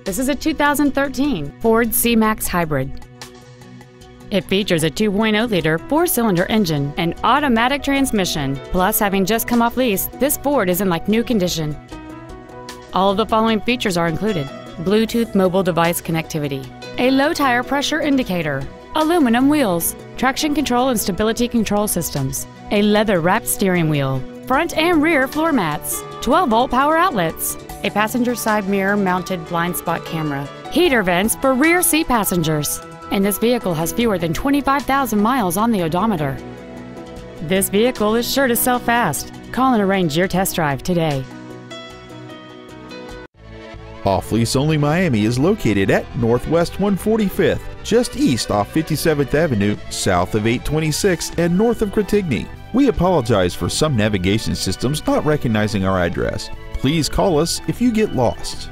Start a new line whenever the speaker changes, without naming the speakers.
This is a 2013 Ford C-Max Hybrid. It features a 2.0-liter four-cylinder engine and automatic transmission. Plus, having just come off lease, this Ford is in like new condition. All of the following features are included: Bluetooth mobile device connectivity, a low tire pressure indicator, aluminum wheels, traction control and stability control systems, a leather-wrapped steering wheel, front and rear floor mats, 12-volt power outlets, a passenger side mirror mounted blind spot camera, heater vents for rear seat passengers, and this vehicle has fewer than 25,000 miles on the odometer. This vehicle is sure to sell fast. Call and arrange your test drive today.
Off Lease Only Miami is located at Northwest 145th, just east off 57th Avenue, south of 826, and north of Cretigny. We apologize for some navigation systems not recognizing our address. Please call us if you get lost.